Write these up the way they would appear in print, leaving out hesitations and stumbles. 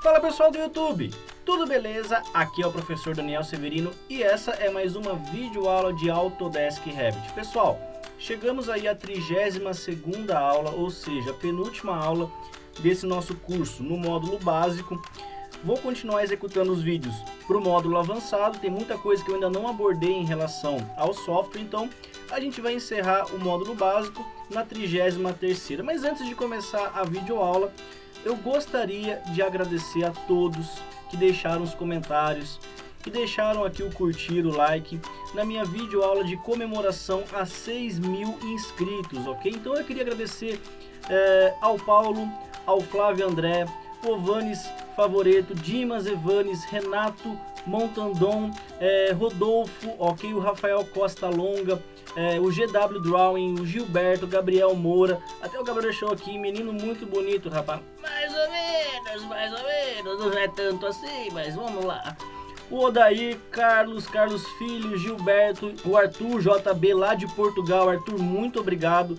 Fala pessoal do YouTube, tudo beleza? Aqui é o professor Daniel Severino e essa é mais uma videoaula de Autodesk Revit. Pessoal, chegamos aí à 32ª aula, ou seja, a penúltima aula desse nosso curso no módulo básico. Vou continuar executando os vídeos para o módulo avançado, tem muita coisa que eu ainda não abordei em relação ao software, então a gente vai encerrar o módulo básico na 33ª. Mas antes de começar a videoaula, eu gostaria de agradecer a todos que deixaram os comentários, que deixaram aqui o curtir, o like, na minha videoaula de comemoração a 6.000 inscritos, ok? Então eu queria agradecer ao Paulo, ao Flávio André, o Vanes Favoreto, Dimas Evanes, Renato Montandon, Rodolfo, ok? O Rafael Costa Longa, o GW Drawing, o Gilberto, Gabriel Moura, até o Gabriel deixou aqui, menino muito bonito, rapaz. Mais ou menos, não é tanto assim, mas vamos lá. O Odair, Carlos Filho, Gilberto, o Arthur JB lá de Portugal. Arthur, muito obrigado.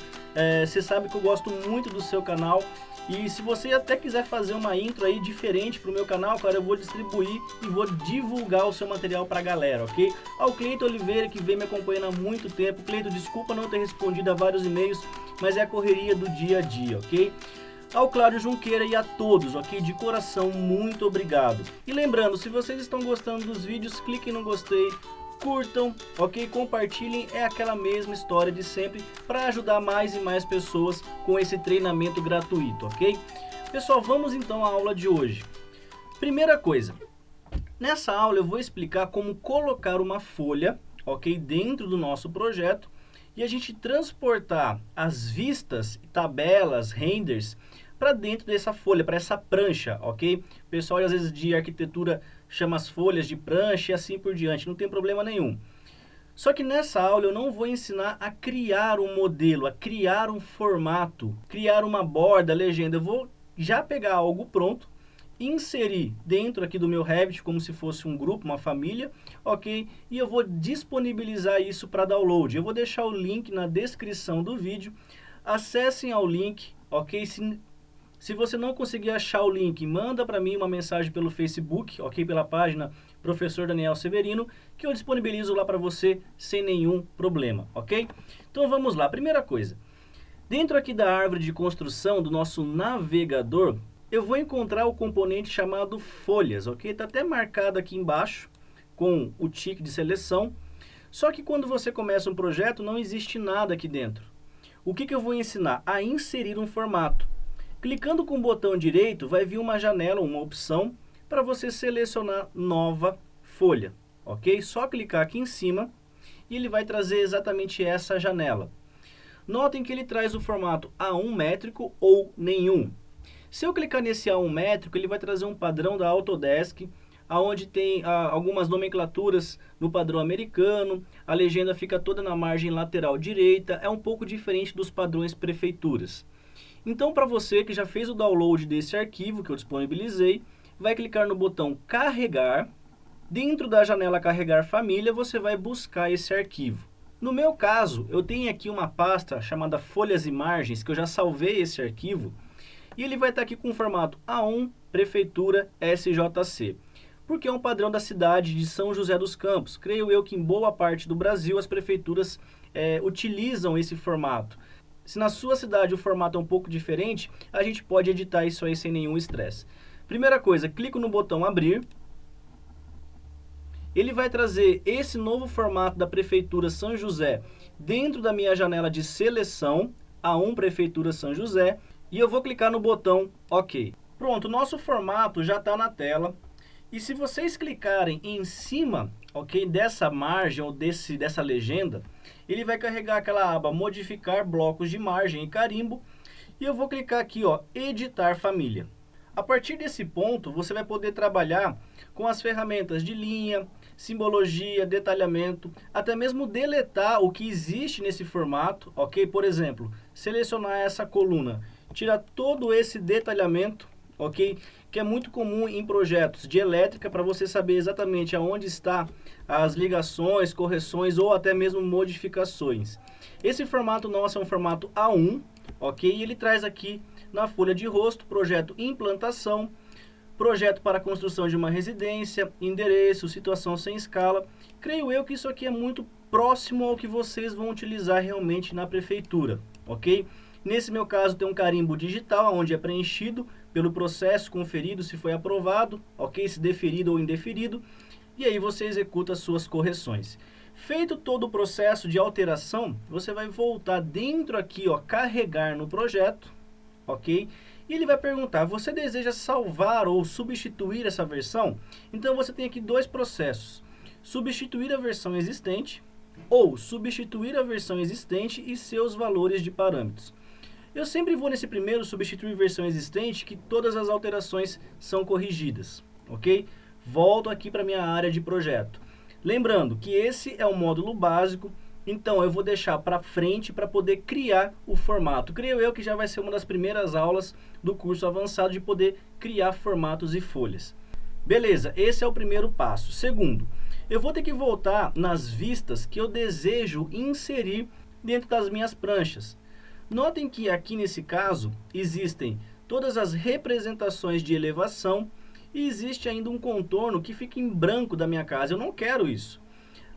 Você sabe que eu gosto muito do seu canal. E se você até quiser fazer uma intro aí diferente pro meu canal, cara, eu vou distribuir e vou divulgar o seu material pra galera, ok? Ao Cleito Oliveira, que vem me acompanhando há muito tempo. Cleito, desculpa não ter respondido a vários e-mails, mas é a correria do dia a dia, ok? Ao Cláudio Junqueira e a todos, ok? De coração, muito obrigado. E lembrando, se vocês estão gostando dos vídeos, cliquem no gostei, curtam, ok? Compartilhem, é aquela mesma história de sempre para ajudar mais e mais pessoas com esse treinamento gratuito, ok? Pessoal, vamos então à aula de hoje. Primeira coisa, nessa aula eu vou explicar como colocar uma folha, ok? Dentro do nosso projeto e a gente transportar as vistas, tabelas, renders para dentro dessa folha, para essa prancha, ok? O pessoal às vezes de arquitetura chama as folhas de prancha e assim por diante, não tem problema nenhum. Só que nessa aula eu não vou ensinar a criar um modelo, a criar um formato, criar uma borda, legenda. Eu vou já pegar algo pronto, inserir dentro aqui do meu Revit como se fosse um grupo, uma família, ok? E eu vou disponibilizar isso para download. Eu vou deixar o link na descrição do vídeo. Acessem ao link, ok? Se você não conseguir achar o link, manda para mim uma mensagem pelo Facebook, ok? Pela página Professor Daniel Severino, que eu disponibilizo lá para você sem nenhum problema, ok? Então vamos lá, primeira coisa. Dentro aqui da árvore de construção do nosso navegador, eu vou encontrar o componente chamado folhas, ok? Está até marcado aqui embaixo com o tique de seleção. Só que quando você começa um projeto, não existe nada aqui dentro. O que eu vou ensinar? A inserir um formato. Clicando com o botão direito, vai vir uma janela, uma opção, para você selecionar nova folha, ok? Só clicar aqui em cima e ele vai trazer exatamente essa janela. Notem que ele traz o formato A1 métrico ou nenhum. Se eu clicar nesse A1 métrico, ele vai trazer um padrão da Autodesk, onde tem algumas nomenclaturas no padrão americano, a legenda fica toda na margem lateral direita, é um pouco diferente dos padrões prefeituras. Então, para você que já fez o download desse arquivo que eu disponibilizei, vai clicar no botão carregar. Dentro da janela carregar família, você vai buscar esse arquivo. No meu caso, eu tenho aqui uma pasta chamada folhas e margens, que eu já salvei esse arquivo, e ele vai estar aqui com o formato A1 Prefeitura SJC, porque é um padrão da cidade de São José dos Campos. Creio eu que em boa parte do Brasil as prefeituras utilizam esse formato. Se na sua cidade o formato é um pouco diferente, a gente pode editar isso aí sem nenhum estresse. Primeira coisa, clico no botão abrir. Ele vai trazer esse novo formato da Prefeitura São José dentro da minha janela de seleção, A1 Prefeitura São José, e eu vou clicar no botão OK. Pronto, o nosso formato já está na tela. E se vocês clicarem em cima, ok, dessa margem ou dessa legenda, ele vai carregar aquela aba modificar blocos de margem e carimbo. E eu vou clicar aqui, ó, editar família. A partir desse ponto, você vai poder trabalhar com as ferramentas de linha, simbologia, detalhamento, até mesmo deletar o que existe nesse formato, ok? Por exemplo, selecionar essa coluna, tirar todo esse detalhamento, ok? Que é muito comum em projetos de elétrica para você saber exatamente aonde está as ligações, correções ou até mesmo modificações. Esse formato nosso é um formato A1, ok? E ele traz aqui na folha de rosto, projeto implantação, projeto para a construção de uma residência, endereço, situação sem escala. Creio eu que isso aqui é muito próximo ao que vocês vão utilizar realmente na prefeitura, ok? Nesse meu caso tem um carimbo digital, onde é preenchido pelo processo, conferido se foi aprovado, ok? Se deferido ou indeferido, e aí você executa as suas correções. Feito todo o processo de alteração, você vai voltar dentro aqui, ó, carregar no projeto, ok? E ele vai perguntar, você deseja salvar ou substituir essa versão? Então você tem aqui dois processos, substituir a versão existente ou substituir a versão existente e seus valores de parâmetros. Eu sempre vou nesse primeiro, substituir versão existente, que todas as alterações são corrigidas, ok? Volto aqui para a minha área de projeto. Lembrando que esse é o módulo básico, então eu vou deixar para frente para poder criar o formato. Creio eu que já vai ser uma das primeiras aulas do curso avançado de poder criar formatos e folhas. Beleza, esse é o primeiro passo. Segundo, eu vou ter que voltar nas vistas que eu desejo inserir dentro das minhas pranchas. Notem que aqui nesse caso existem todas as representações de elevação e existe ainda um contorno que fica em branco da minha casa. Eu não quero isso.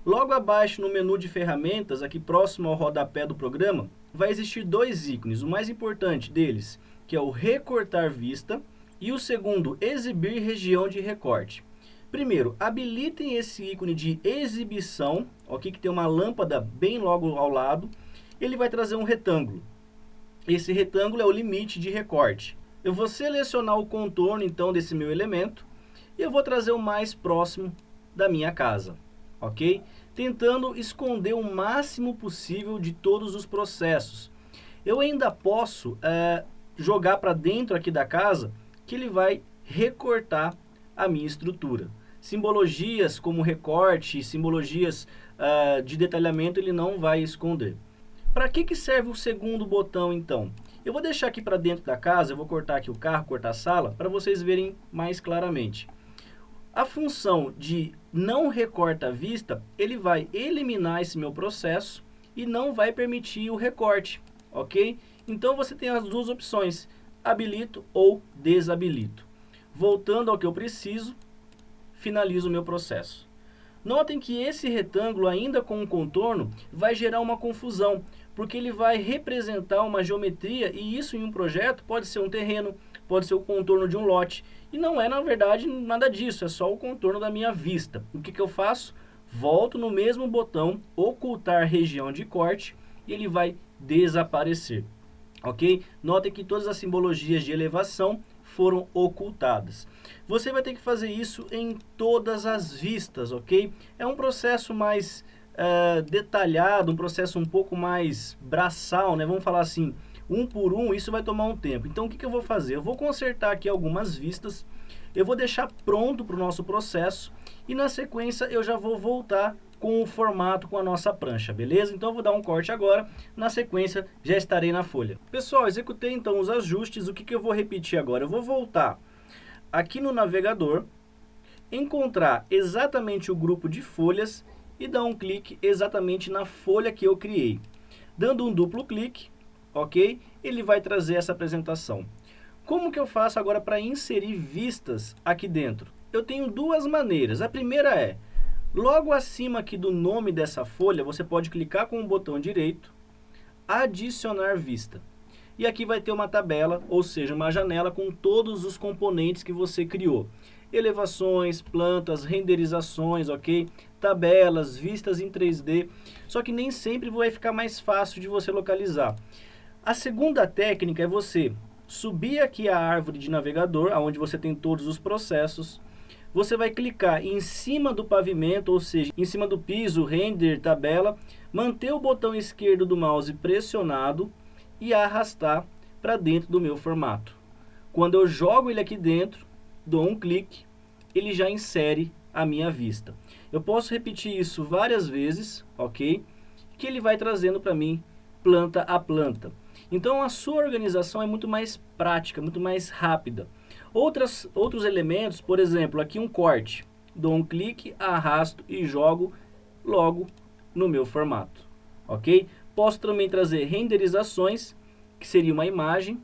Logo abaixo no menu de ferramentas, aqui próximo ao rodapé do programa, vai existir dois ícones. O mais importante deles, que é o recortar vista, e o segundo, exibir região de recorte. Primeiro, habilitem esse ícone de exibição, aqui que tem uma lâmpada bem logo ao lado. Ele vai trazer um retângulo. Esse retângulo é o limite de recorte. Eu vou selecionar o contorno, então, desse meu elemento e eu vou trazer o mais próximo da minha casa, ok? Tentando esconder o máximo possível de todos os processos. Eu ainda posso jogar para dentro aqui da casa que ele vai recortar a minha estrutura. Simbologias como recorte, simbologias de detalhamento ele não vai esconder. Para que serve o segundo botão, então? Eu vou deixar aqui para dentro da casa, eu vou cortar aqui o carro, cortar a sala, para vocês verem mais claramente. A função de não recorta a vista, ele vai eliminar esse meu processo e não vai permitir o recorte, ok? Então você tem as duas opções, habilito ou desabilito. Voltando ao que eu preciso, finalizo o meu processo. Notem que esse retângulo, ainda com um contorno, vai gerar uma confusão, porque ele vai representar uma geometria e isso em um projeto pode ser um terreno, pode ser o contorno de um lote. E não é, na verdade, nada disso, é só o contorno da minha vista. O que eu faço? Volto no mesmo botão, ocultar região de corte, e ele vai desaparecer. Ok? Notem que todas as simbologias de elevação foram ocultadas. Você vai ter que fazer isso em todas as vistas, ok? É um processo mais detalhado, um processo um pouco mais braçal, né? Vamos falar assim, um por um, isso vai tomar um tempo. Então o que eu vou fazer? Eu vou consertar aqui algumas vistas, eu vou deixar pronto para o nosso processo e na sequência eu já vou voltar com o formato, com a nossa prancha, beleza? Então eu vou dar um corte agora, na sequência já estarei na folha. Pessoal, executei então os ajustes, o que eu vou repetir agora? Eu vou voltar aqui no navegador, encontrar exatamente o grupo de folhas e dar um clique exatamente na folha que eu criei. Dando um duplo clique, ok? Ele vai trazer essa apresentação. Como que eu faço agora para inserir vistas aqui dentro? Eu tenho duas maneiras. A primeira é, logo acima aqui do nome dessa folha, você pode clicar com o botão direito, adicionar vista. E aqui vai ter uma tabela, ou seja, uma janela com todos os componentes que você criou. Elevações, plantas, renderizações, ok? Tabelas, vistas em 3D. Só que nem sempre vai ficar mais fácil de você localizar. A segunda técnica é você subir aqui a árvore de navegador, onde você tem todos os processos. Você vai clicar em cima do pavimento, ou seja, em cima do piso, render, tabela, manter o botão esquerdo do mouse pressionado e arrastar para dentro do meu formato. Quando eu jogo ele aqui dentro, dou um clique, ele já insere a minha vista. Eu posso repetir isso várias vezes, ok? Que ele vai trazendo para mim planta a planta. Então a sua organização é muito mais prática, muito mais rápida. Outros elementos, por exemplo, aqui um corte. Dou um clique, arrasto e jogo logo no meu formato, ok? Posso também trazer renderizações, que seria uma imagem.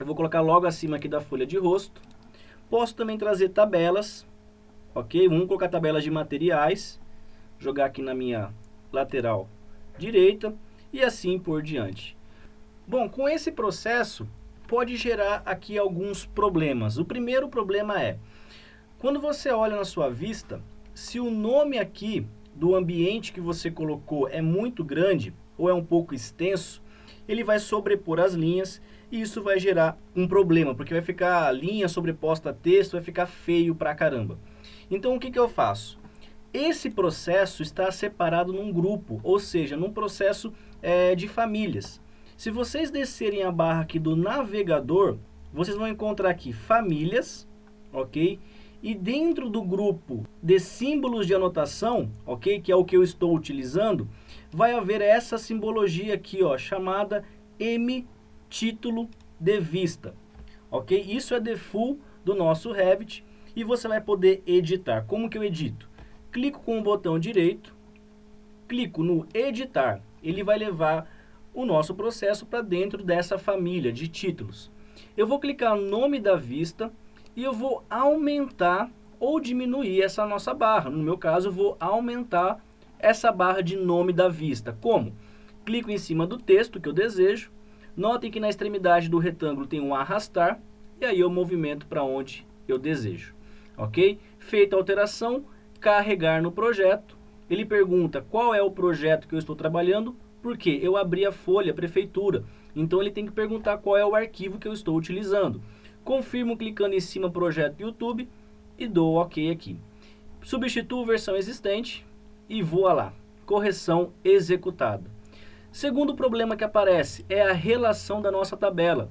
Eu vou colocar logo acima aqui da folha de rosto. Posso também trazer tabelas, ok? Vamos colocar tabelas de materiais, jogar aqui na minha lateral direita e assim por diante. Bom, com esse processo pode gerar aqui alguns problemas. O primeiro problema é, quando você olha na sua vista, se o nome aqui do ambiente que você colocou é muito grande ou é um pouco extenso, ele vai sobrepor as linhas e isso vai gerar um problema, porque vai ficar linha sobreposta a texto, vai ficar feio pra caramba. Então o que eu faço? Esse processo está separado num grupo, ou seja, num processo de famílias. Se vocês descerem a barra aqui do navegador, vocês vão encontrar aqui famílias, ok? E dentro do grupo de símbolos de anotação, ok? Que é o que eu estou utilizando, vai haver essa simbologia aqui, ó, chamada M título de vista, ok? Isso é default do nosso Revit e você vai poder editar. Como que eu edito? Clico com o botão direito, clico no editar, ele vai levar o nosso processo para dentro dessa família de títulos. Eu vou clicar no nome da vista e eu vou aumentar ou diminuir essa nossa barra. No meu caso, eu vou aumentar essa barra de nome da vista. Como? Clico em cima do texto que eu desejo. Notem que na extremidade do retângulo tem um arrastar. E aí eu movimento para onde eu desejo. Ok? Feita a alteração, carregar no projeto. Ele pergunta qual é o projeto que eu estou trabalhando. Porque eu abri a folha prefeitura. Então ele tem que perguntar qual é o arquivo que eu estou utilizando. Confirmo clicando em cima projeto YouTube e dou OK aqui. Substituo versão existente e vou lá. Correção executada. Segundo problema que aparece é a relação da nossa tabela.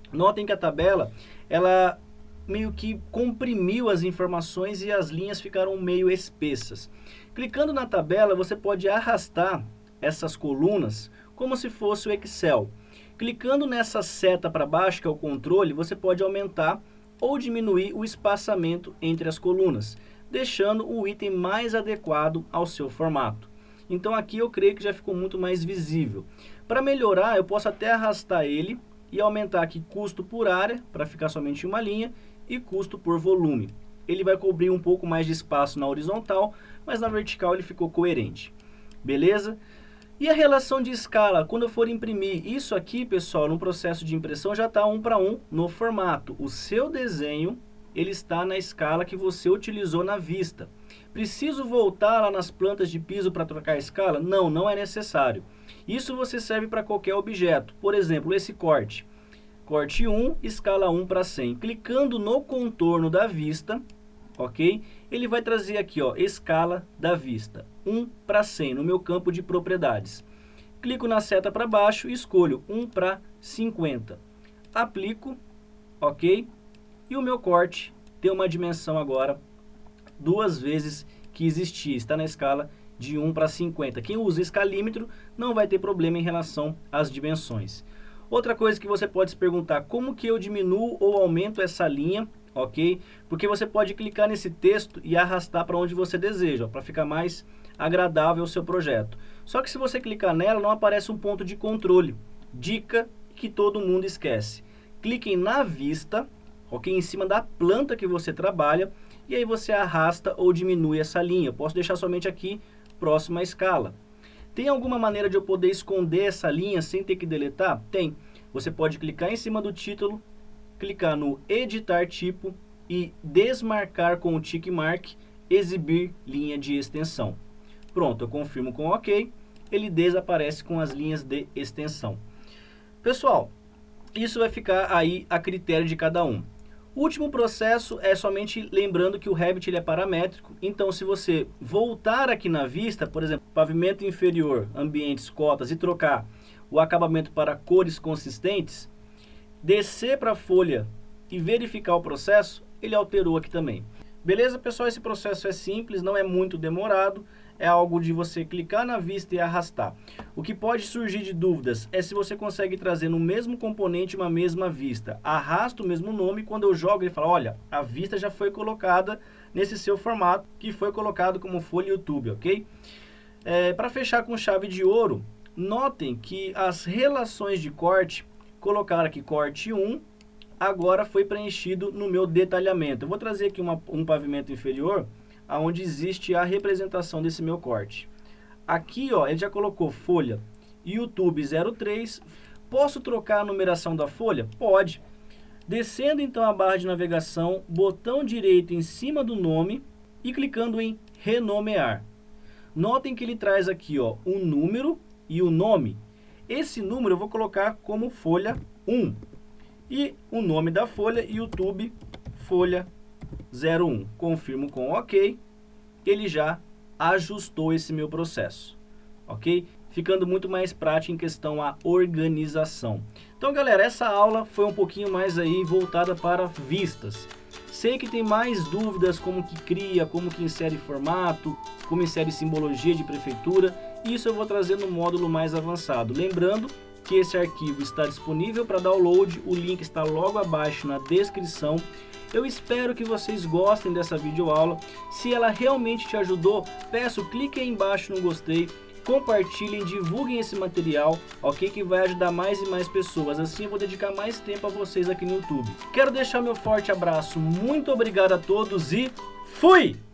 Notem que a tabela, ela meio que comprimiu as informações e as linhas ficaram meio espessas. Clicando na tabela, você pode arrastar essas colunas como se fosse o Excel. Clicando nessa seta para baixo, que é o controle, você pode aumentar ou diminuir o espaçamento entre as colunas, deixando o item mais adequado ao seu formato. Então aqui eu creio que já ficou muito mais visível. Para melhorar, eu posso até arrastar ele e aumentar aqui custo por área, para ficar somente uma linha, e custo por volume. Ele vai cobrir um pouco mais de espaço na horizontal, mas na vertical ele ficou coerente. Beleza? E a relação de escala, quando eu for imprimir isso aqui, pessoal, no processo de impressão já está 1 para 1 no formato. O seu desenho, ele está na escala que você utilizou na vista. Preciso voltar lá nas plantas de piso para trocar a escala? Não, não é necessário. Isso você serve para qualquer objeto. Por exemplo, esse corte. Corte 1, escala 1 para 100. Clicando no contorno da vista, ok? Ele vai trazer aqui, ó, escala da vista, 1 para 100, no meu campo de propriedades. Clico na seta para baixo e escolho 1 para 50. Aplico, ok? E o meu corte tem uma dimensão agora 2 vezes que existia, está na escala de 1 para 50. Quem usa escalímetro não vai ter problema em relação às dimensões. Outra coisa que você pode se perguntar, como que eu diminuo ou aumento essa linha? Ok? Porque você pode clicar nesse texto e arrastar para onde você deseja, para ficar mais agradável o seu projeto. Só que se você clicar nela, não aparece um ponto de controle. Dica que todo mundo esquece. Cliquem na vista, ok? Em cima da planta que você trabalha, e aí você arrasta ou diminui essa linha. Eu posso deixar somente aqui, próxima à escala. Tem alguma maneira de eu poder esconder essa linha sem ter que deletar? Tem. Você pode clicar em cima do título, clicar no editar tipo e desmarcar com o tick mark, exibir linha de extensão. Pronto, eu confirmo com OK, ele desaparece com as linhas de extensão. Pessoal, isso vai ficar aí a critério de cada um. O último processo é somente lembrando que o Revit ele é paramétrico, então se você voltar aqui na vista, por exemplo, pavimento inferior, ambientes, cotas e trocar o acabamento para cores consistentes, descer para a folha e verificar o processo, ele alterou aqui também. Beleza, pessoal? Esse processo é simples, não é muito demorado, é algo de você clicar na vista e arrastar. O que pode surgir de dúvidas é se você consegue trazer no mesmo componente uma mesma vista. Arrasta o mesmo nome, quando eu jogo ele fala, olha, a vista já foi colocada nesse seu formato, que foi colocado como folha YouTube, ok? Para fechar com chave de ouro, notem que as relações de corte, colocar aqui corte 1, agora foi preenchido no meu detalhamento. Eu vou trazer aqui um pavimento inferior, onde existe a representação desse meu corte. Aqui, ó, ele já colocou folha YouTube 03. Posso trocar a numeração da folha? Pode. Descendo então a barra de navegação, botão direito em cima do nome e clicando em renomear. Notem que ele traz aqui, ó, um número e o nome. Esse número eu vou colocar como folha 1. E o nome da folha, YouTube folha 01. Confirmo com OK. Ele já ajustou esse meu processo. Ok? Ficando muito mais prático em questão a organização. Então, galera, essa aula foi um pouquinho mais aí voltada para vistas. Sei que tem mais dúvidas como que cria, como que insere formato, como insere simbologia de prefeitura. Isso eu vou trazer no módulo mais avançado. Lembrando que esse arquivo está disponível para download, o link está logo abaixo na descrição. Eu espero que vocês gostem dessa videoaula. Se ela realmente te ajudou, peço, clique aí embaixo no gostei, compartilhem, divulguem esse material, ok? Que vai ajudar mais e mais pessoas. Assim eu vou dedicar mais tempo a vocês aqui no YouTube. Quero deixar meu forte abraço, muito obrigado a todos e fui!